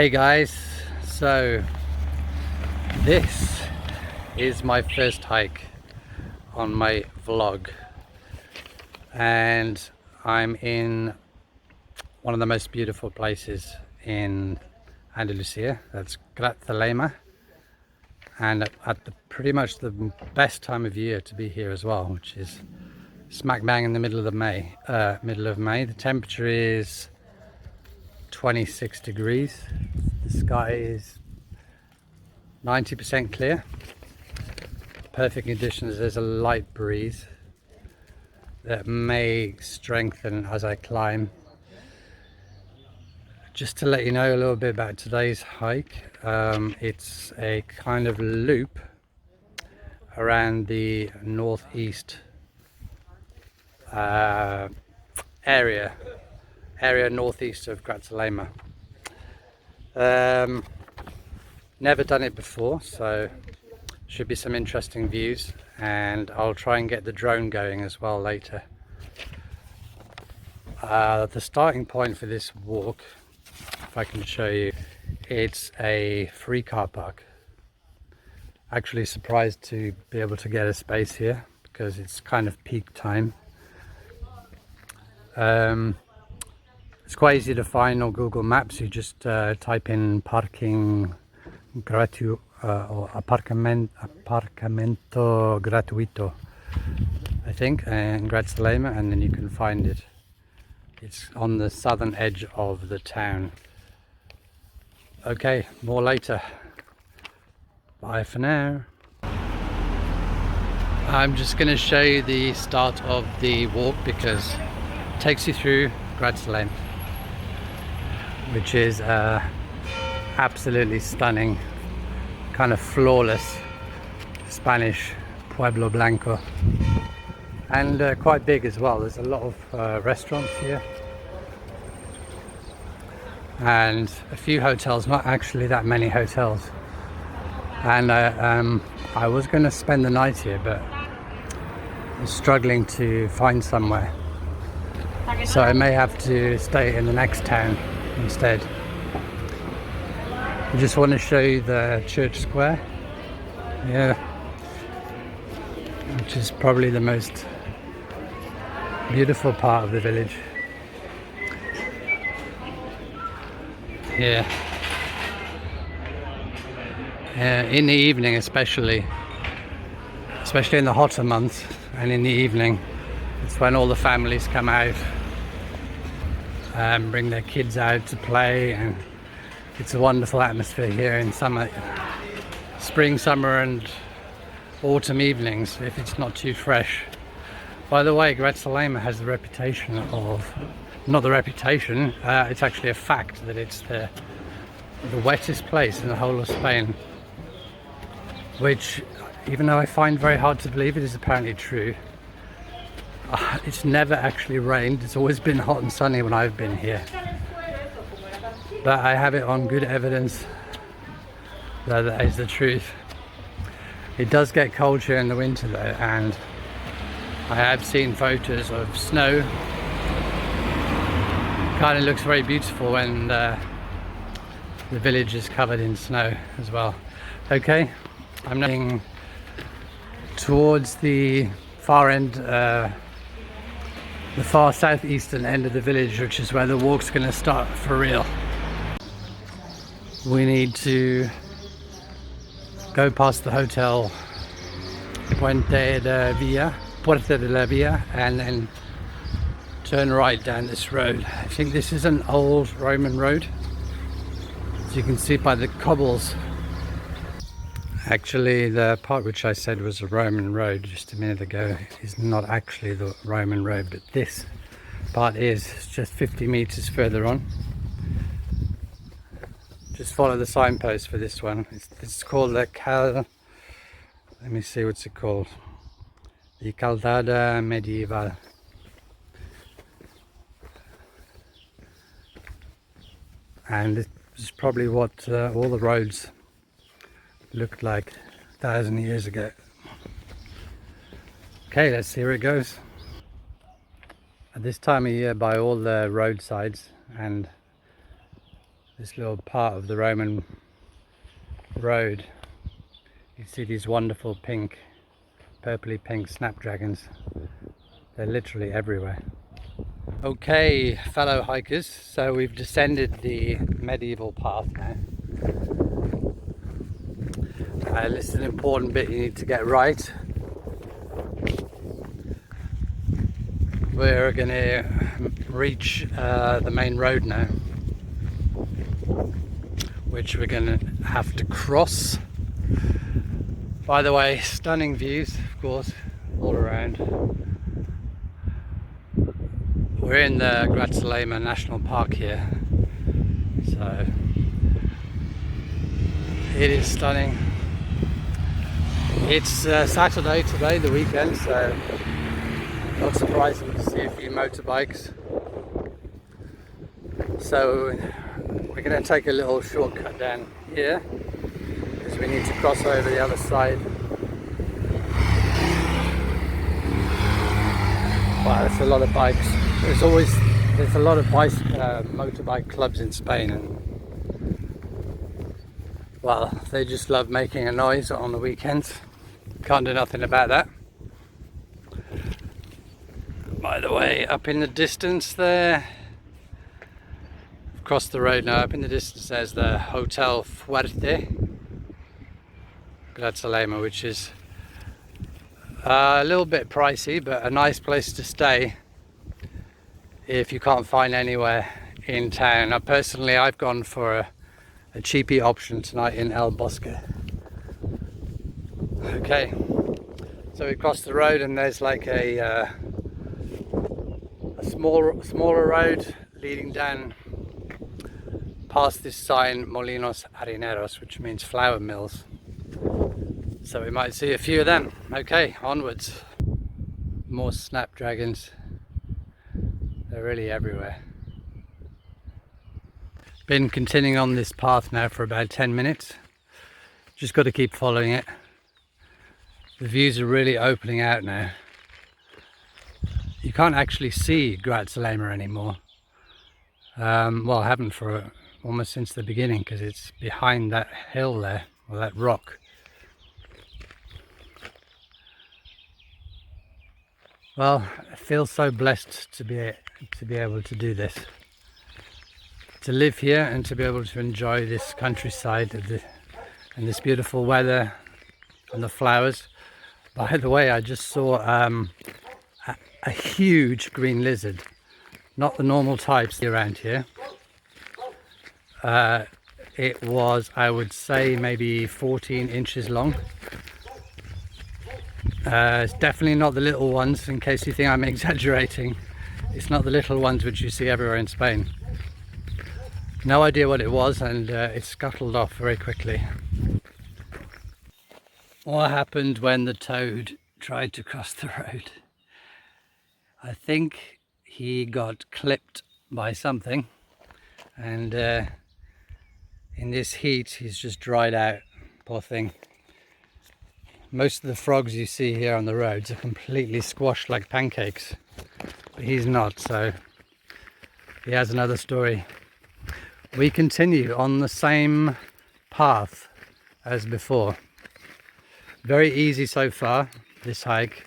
Hey guys, so this is my first hike on my vlog, and I'm in one of the most beautiful places in Andalusia. That's Grazalema, and at pretty much the best time of year to be here as well, which is smack bang in the middle of May. The temperature is 26 degrees. The sky is 90% clear. Perfect conditions. There's a light breeze that may strengthen as I climb. Just to let you know a little bit about today's hike, it's a kind of loop around the northeast area northeast of Grazalema. Never done it before, so should be some interesting views, and I'll try and get the drone going as well later. The starting point for this walk, if I can show you, it's a free car park. Actually surprised to be able to get a space here because it's kind of peak time. It's quite easy to find on Google Maps. You just type in parking gratuito or aparcamento gratuito, I think, in Grazalema, and then you can find it. It's on the southern edge of the town. Okay, more later. Bye for now. I'm just going to show you the start of the walk because it takes you through Grazalema, which is absolutely stunning, kind of flawless Spanish Pueblo Blanco, and quite big as well. There's a lot of restaurants here and a few hotels, not actually that many hotels. And I was going to spend the night here, but I'm struggling to find somewhere, so I may have to stay in the next town instead. I just want to show you the church square, which is probably the most beautiful part of the village. Yeah. In the evening, especially in the hotter months, and in the evening, it's when all the families come out, bring their kids out to play, and it's a wonderful atmosphere here in spring, summer and autumn evenings, if it's not too fresh. By the way, Grazalema has the reputation of, not the reputation, it's actually a fact that it's the wettest place in the whole of Spain, which, even though I find very hard to believe, it is apparently true. It's never actually rained. It's always been hot and sunny when I've been here, but I have it on good evidence that that is the truth. It does get cold here in the winter though, and I have seen photos of snow. Kind of looks very beautiful when the village is covered in snow as well. Okay, I'm heading towards the far end, the far southeastern end of the village, which is where the walk's going to start for real. We need to go past the hotel Puerta de la Villa, and then turn right down this road. I think this is an old Roman road, as you can see by the cobbles. Actually, the part which I said was a Roman road just a minute ago is not actually the Roman road, but this part is. It's just 50 meters further on. Just follow the signpost for this one. It's called the let me see, what's it called? The Calzada Medieval. And this is probably what all the roads looked like 1,000 years ago. Okay, let's see where it goes. At this time of year, by all the roadsides and this little part of the Roman road. You see these wonderful pink, purpley pink snapdragons. They're literally everywhere. Okay, fellow hikers, so we've descended the medieval path now. This is an important bit you need to get right. We're going to reach the main road now, which we're going to have to cross. By the way, stunning views, of course, all around. We're in the Grazalema National Park here, so it is stunning. It's Saturday today, the weekend, so not surprising to see a few motorbikes. So we're going to take a little shortcut down here because we need to cross over the other side. Wow, there's a lot of bikes. There's a lot of motorbike clubs in Spain, and well, they just love making a noise on the weekends. Can't do nothing about that. By the way, up in the distance there, across the road now, up in the distance there's the Hotel Fuerte Grazalema, which is a little bit pricey, but a nice place to stay if you can't find anywhere in town. Now, personally, I've gone for a cheapy option tonight in El Bosque. Okay, so we crossed the road and there's like a smaller road leading down past this sign, Molinos Harineros, which means flour mills. So we might see a few of them. Okay, onwards. More snapdragons. They're really everywhere. Been continuing on this path now for about 10 minutes. Just got to keep following it. The views are really opening out now. You can't actually see Grazalema anymore. Well, I haven't for almost since the beginning, because it's behind that hill there, or that rock. Well, I feel so blessed to be able to do this, to live here and to be able to enjoy this countryside and this beautiful weather and the flowers. By the way, I just saw a huge green lizard, not the normal types around here. It was, I would say, maybe 14 inches long. It's definitely not the little ones, in case you think I'm exaggerating. It's not the little ones which you see everywhere in Spain. No idea what it was, and it scuttled off very quickly. What happened when the toad tried to cross the road? I think he got clipped by something, and in this heat he's just dried out, poor thing. Most of the frogs you see here on the roads are completely squashed like pancakes, but he's not, so he has another story. We continue on the same path as before. Very easy so far, this hike,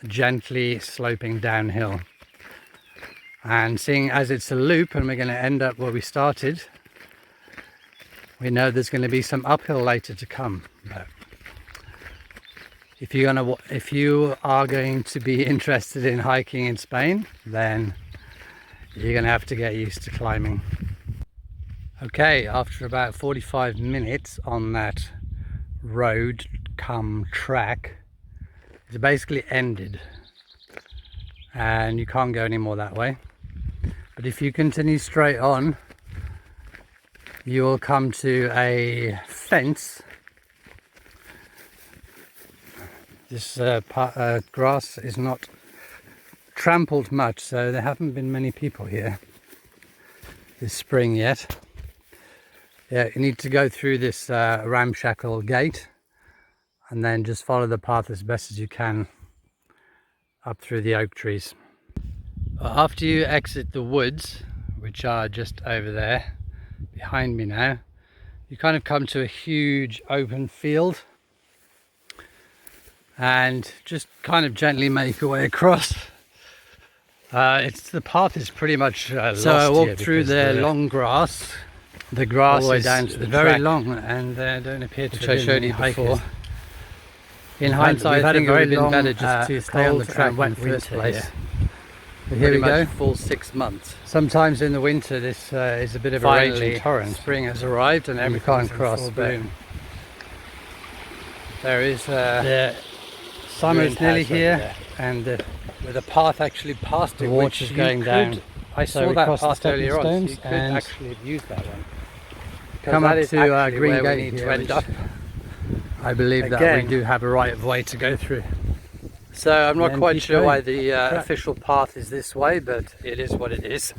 gently sloping downhill. And seeing as it's a loop and we're going to end up where we started, we know there's going to be some uphill later to come. But if you are going to be interested in hiking in Spain, then you're going to have to get used to climbing. Okay, after about 45 minutes on that road come track, it's basically ended and you can't go any more that way. But if you continue straight on, you will come to a fence. This grass is not trampled much, so there haven't been many people here this spring yet. Yeah, you need to go through this ramshackle gate and then just follow the path as best as you can up through the oak trees. After you exit the woods, which are just over there, behind me now, you kind of come to a huge open field and just kind of gently make your way across. The path is pretty much lost. So I walked through the long grass. The grass all the way down to the very track, long, and don't appear to. Which I showed you before. In hindsight, I think it would have been better just to stay on the track in the first place. But here we go. Full 6 months. Sometimes in the winter, this is a bit of a raging torrent. Spring has arrived, and everything can't cross. But there is the summer is nearly here, and with a path actually past the water's going down. I saw that path earlier on, so you could actually have used that one. Come up to Green Gate here, to end up. I believe that we do have a right of way to go through. So I'm not quite sure why the official path is this way, but it is what it is.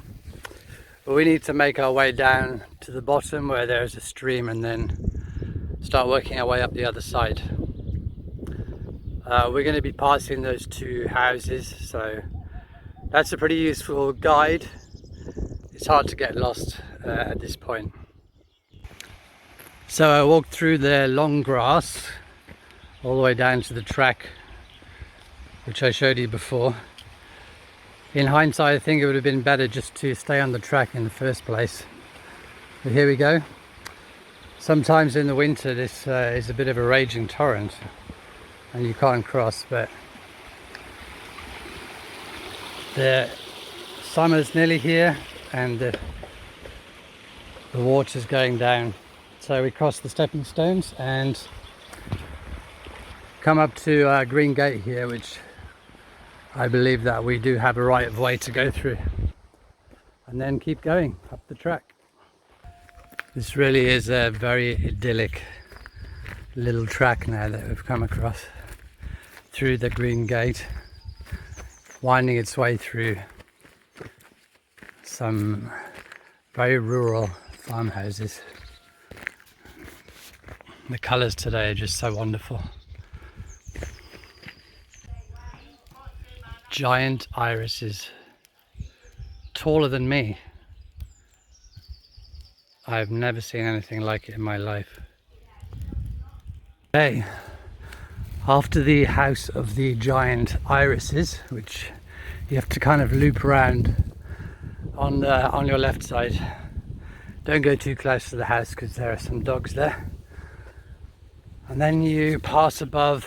But we need to make our way down to the bottom where there's a stream and then start working our way up the other side. We're going to be passing those two houses, so that's a pretty useful guide. It's hard to get lost at this point. So I walked through the long grass all the way down to the track, which I showed you before. In hindsight, I think it would have been better just to stay on the track in the first place. But here we go. Sometimes in the winter, this is a bit of a raging torrent and you can't cross, but the summer's nearly here and the water's going down. So we cross the stepping stones and come up to Green Gate here, which I believe that we do have a right of way to go through, and then keep going up the track. This really is a very idyllic little track now that we've come across through the Green Gate, winding its way through some very rural farmhouses. The colours today are just so wonderful. Giant irises, taller than me. I've never seen anything like it in my life. Hey, after the house of the giant irises, which you have to kind of loop around on your left side. Don't go too close to the house because there are some dogs there. And then you pass above,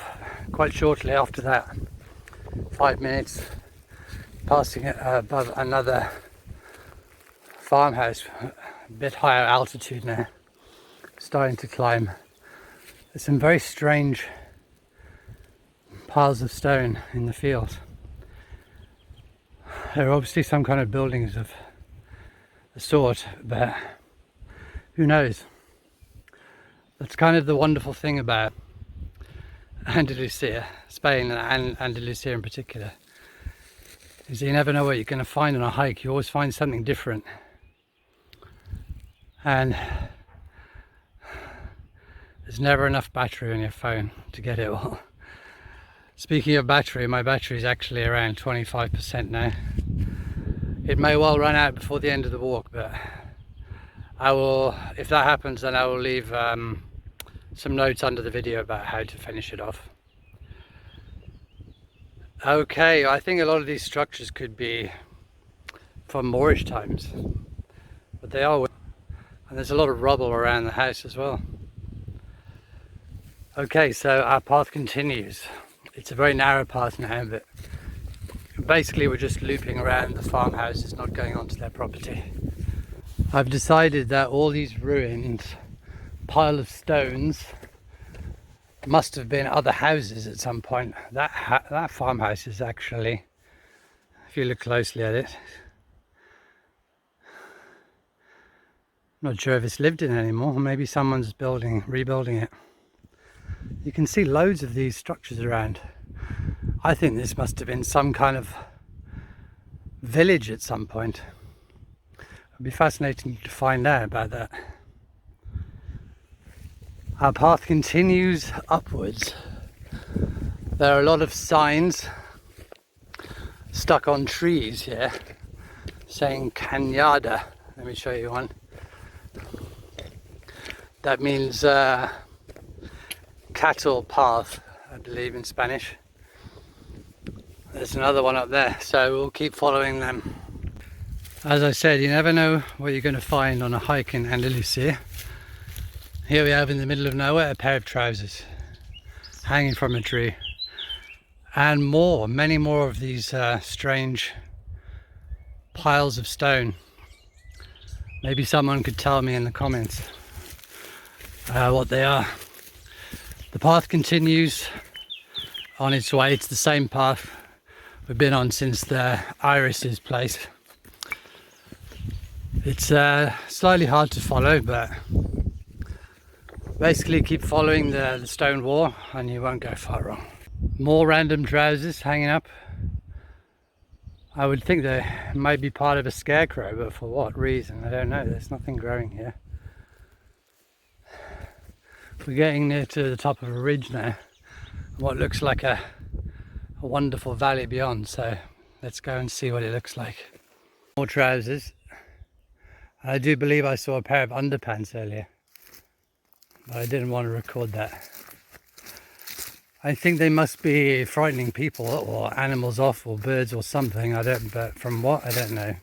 quite shortly after that, 5 minutes, passing above another farmhouse, a bit higher altitude now, starting to climb. There's some very strange piles of stone in the field. There are obviously some kind of buildings of a sort, but who knows? That's kind of the wonderful thing about Andalusia, Spain and Andalusia in particular, is you never know what you're going to find on a hike. You always find something different. And there's never enough battery on your phone to get it all. Speaking of battery, my battery is actually around 25% now. It may well run out before the end of the walk, but I will, if that happens, then I will leave some notes under the video about how to finish it off. Okay, I think a lot of these structures could be from Moorish times, but they are, and there's a lot of rubble around the house as well. Okay, so our path continues. It's a very narrow path now, but basically we're just looping around the farmhouses, not going onto their property. I've decided that all these ruined pile of stones must have been other houses at some point. That farmhouse is actually, if you look closely at it, not sure if it's lived in anymore. Maybe someone's rebuilding it. You can see loads of these structures around. I think this must have been some kind of village at some point. It'd be fascinating to find out about that. Our path continues upwards. There are a lot of signs stuck on trees here saying Cañada. Let me show you one. That means cattle path, I believe, in Spanish. There's another one up there, so we'll keep following them. As I said, you never know what you're going to find on a hike in Andalusia. Here we have in the middle of nowhere a pair of trousers hanging from a tree, and many more of these strange piles of stone. Maybe someone could tell me in the comments what they are. The path continues on its way. It's the same path we've been on since the Iris's place. It's slightly hard to follow, but basically keep following the stone wall and you won't go far wrong. More random trousers hanging up. I would think they might be part of a scarecrow, but for what reason? I don't know. There's nothing growing here. We're getting near to the top of a ridge now. What looks like a wonderful valley beyond, so let's go and see what it looks like. More trousers. I do believe I saw a pair of underpants earlier, but I didn't want to record that. I think they must be frightening people or animals off or birds or something. But from what, I don't know.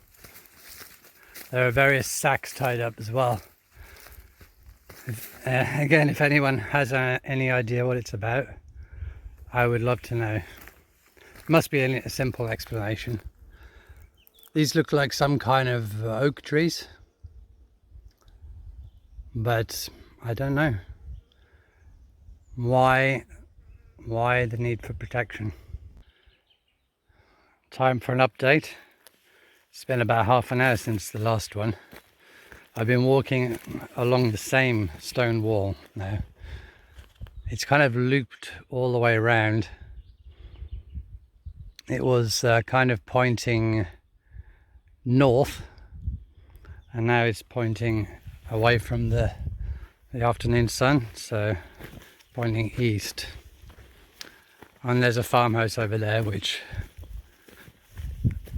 There are various sacks tied up as well. Again, if anyone has any idea what it's about, I would love to know. It must be a simple explanation. These look like some kind of oak trees, but I don't know why the need for protection. Time for an update. It's been about half an hour since the last one. I've been walking along the same stone wall now. It's kind of looped all the way around. It was kind of pointing north, and now it's pointing away from the afternoon sun, so pointing east. And there's a farmhouse over there which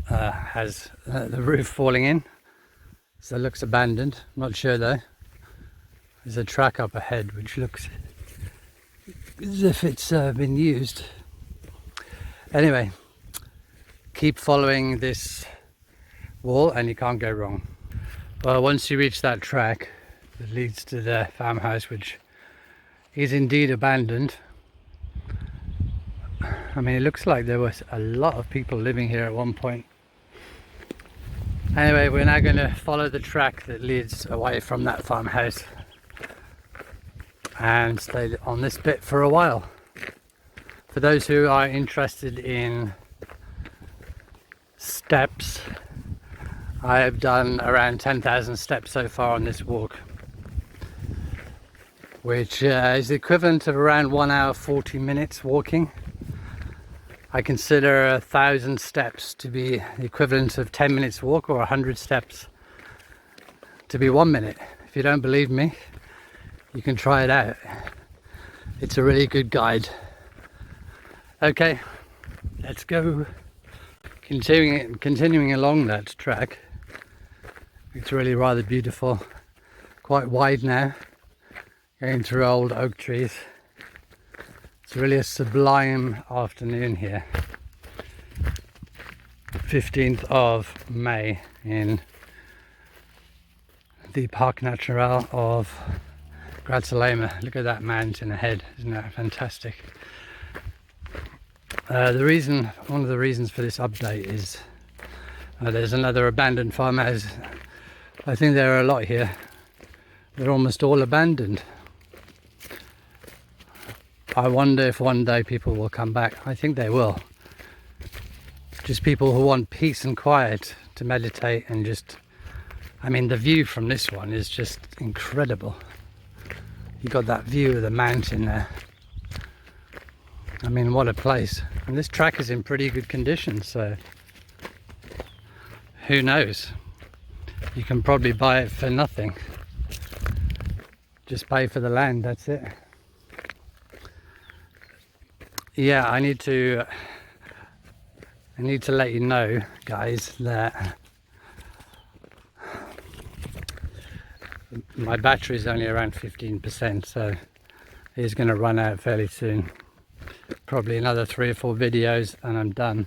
has the roof falling in, so it looks abandoned. I'm not sure though. There's a track up ahead which looks as if it's been used. Anyway, keep following this wall and you can't go wrong. Well, once you reach that track that leads to the farmhouse, which is indeed abandoned. I mean, it looks like there was a lot of people living here at one point. Anyway, we're now going to follow the track that leads away from that farmhouse and stay on this bit for a while. For those who are interested in steps, I have done around 10,000 steps so far on this walk, which is the equivalent of around 1 hour 40 minutes walking. I consider 1,000 steps to be the equivalent of 10 minutes walk, or 100 steps to be 1 minute. If you don't believe me, you can try it out. It's a really good guide. Okay, let's go. Continuing along that track. It's really rather beautiful, quite wide now, going through old oak trees. It's really a sublime afternoon here. 15th of May in the Parc Natural of Grazalema. Look at that mountain ahead, isn't that fantastic? One of the reasons for this update is there's another abandoned farmhouse. I think there are a lot here. They're almost all abandoned. I wonder if one day people will come back. I think they will. Just people who want peace and quiet to meditate and just... I mean, the view from this one is just incredible. You got that view of the mountain there. I mean, what a place. And this track is in pretty good condition, so who knows? You can probably buy it for nothing. Just pay for the land, that's it. Yeah, I need to let you know, guys, that my battery is only around 15%, so it's going to run out fairly soon. Probably another 3 or 4 videos and I'm done.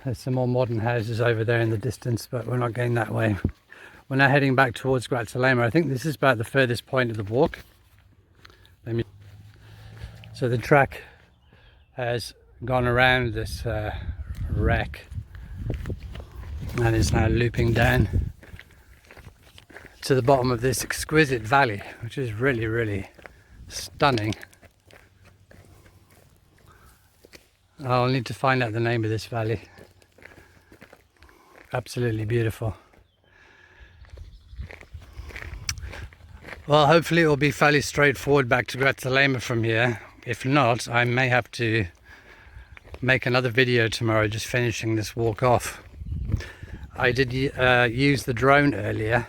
There's some more modern houses over there in the distance, but we're not going that way. We're now heading back towards Grazalema. I think this is about the furthest point of the walk. So the track has gone around this wreck and is now looping down to the bottom of this exquisite valley, which is really, really stunning. I'll need to find out the name of this valley. Absolutely beautiful. Well, hopefully it will be fairly straightforward back to Grazalema from here. If not, I may have to make another video tomorrow just finishing this walk off. I did use the drone earlier.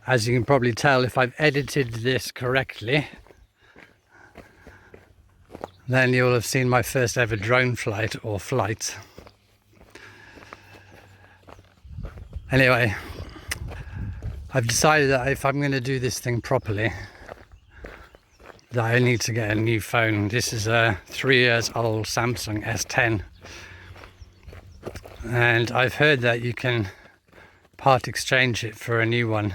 As you can probably tell, if I've edited this correctly, then you'll have seen my first ever drone flight or flights. Anyway, I've decided that if I'm going to do this thing properly, that I need to get a new phone. This is a 3 years old Samsung S10, and I've heard that you can part exchange it for a new one.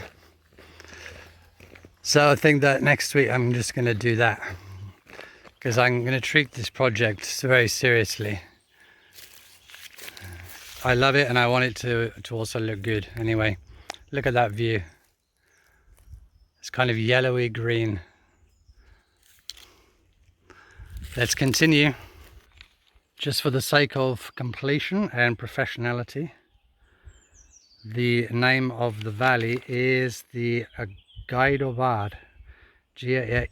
So I think that next week I'm just going to do that, because I'm going to treat this project very seriously. I love it and I want it to also look good. Anyway, look at that view. It's kind of yellowy green. Let's continue. Just for the sake of completion and professionality, the name of the valley is the Gaidovar, G-A-I-D-O-V-A-R,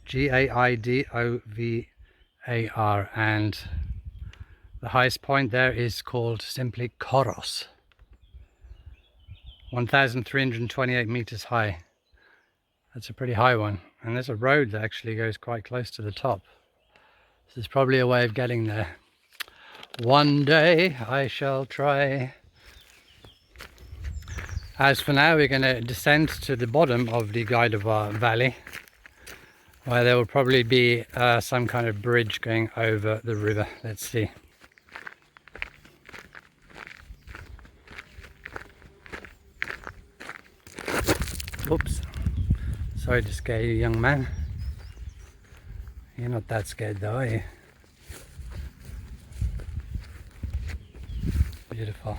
and the highest point there is called simply Koros, 1,328 meters high. That's a pretty high one, and there's a road that actually goes quite close to the top. This is probably a way of getting there. One day I shall try. As for now, we're going to descend to the bottom of the Gaidovar Valley, where there will probably be some kind of bridge going over the river. Let's see. Oops. Sorry to scare you, young man. You're not that scared though, are you? Beautiful.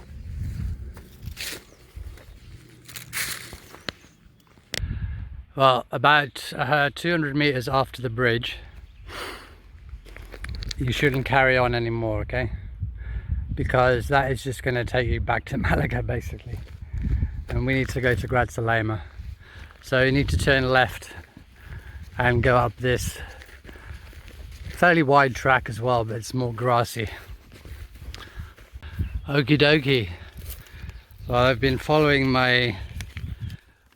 Well, about 200 meters after the bridge, you shouldn't carry on anymore, okay? Because that is just going to take you back to Malaga, basically. And we need to go to Grazalema. So you need to turn left and go up this fairly wide track as well, but it's more grassy. Okie dokie. Well, I've been following my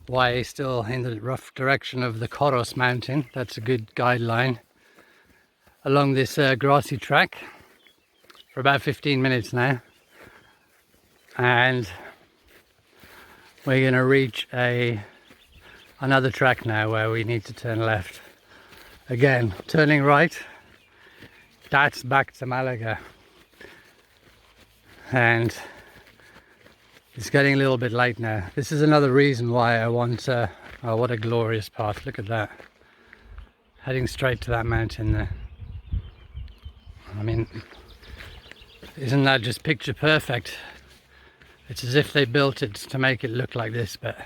way still in the rough direction of the Koros mountain. That's a good guideline along this grassy track for about 15 minutes now, and we're going to reach another track now where we need to turn left. Again, turning right, that's back to Malaga, and it's getting a little bit late now. This is another reason why I want oh, what a glorious path. Look at that. Heading straight to that mountain there. I mean, isn't that just picture perfect? It's as if they built it to make it look like this, but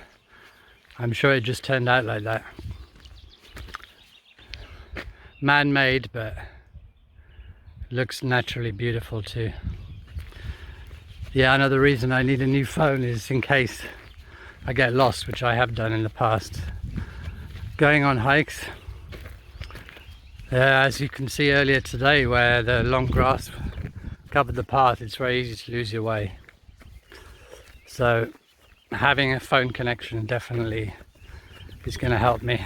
I'm sure it just turned out like that. Man-made, but looks naturally beautiful too. Yeah, another reason I need a new phone is in case I get lost, which I have done in the past. Going on hikes, as you can see earlier today, where the long grass covered the path, it's very easy to lose your way. So having a phone connection definitely is going to help me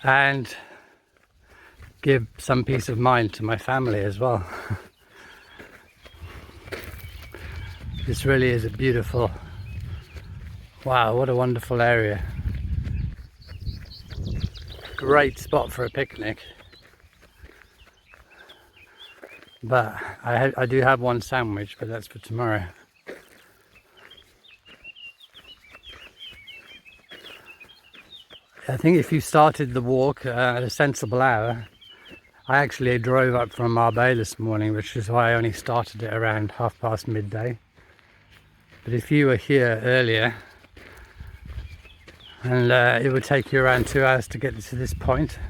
and give some peace of mind to my family as well. This really is a beautiful, wow, what a wonderful area. Great spot for a picnic. But I do have one sandwich, but that's for tomorrow. I think if you started the walk at a sensible hour, I actually drove up from Marbella this morning, which is why I only started it around midday. But if you were here earlier, and it would take you around 2 hours to get to this point,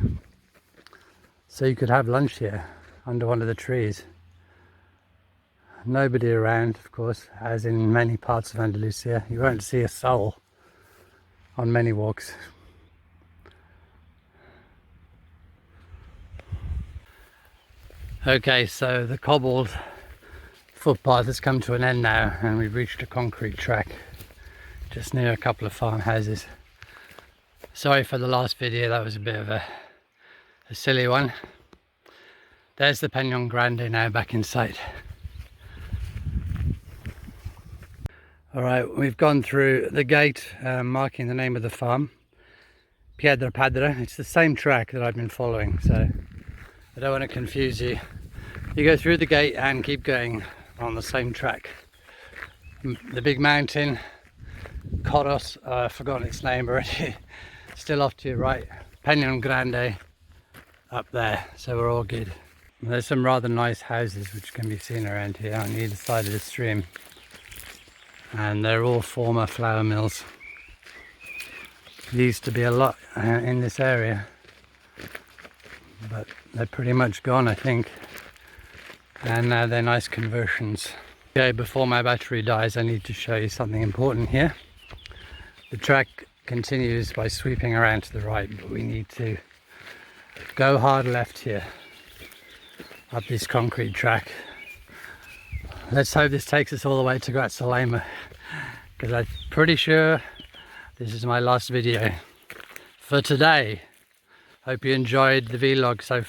so you could have lunch here under one of the trees. Nobody around, of course, as in many parts of Andalusia. You won't see a soul on many walks. Okay, so the cobbled footpath has come to an end now, and we've reached a concrete track just near a couple of farmhouses. Sorry for the last video, that was a bit of a silly one. There's the Peñón Grande now back in sight. Alright, we've gone through the gate marking the name of the farm, Piedra Padra. It's the same track that I've been following, so I don't want to confuse you. You go through the gate and keep going on the same track. The big mountain, Coros, I've forgotten its name already, still off to your right. Peñón Grande up there, so we're all good. There's some rather nice houses which can be seen around here on either side of the stream, and they're all former flour mills. There used to be a lot in this area, but they're pretty much gone, I think, and now they're nice conversions. Okay, before my battery dies, I need to show you something important here. The track continues by sweeping around to the right, but we need to go hard left here up this concrete track. Let's hope this takes us all the way to Grazalema, because I'm pretty sure this is my last video for today. Hope you enjoyed the vlog so far.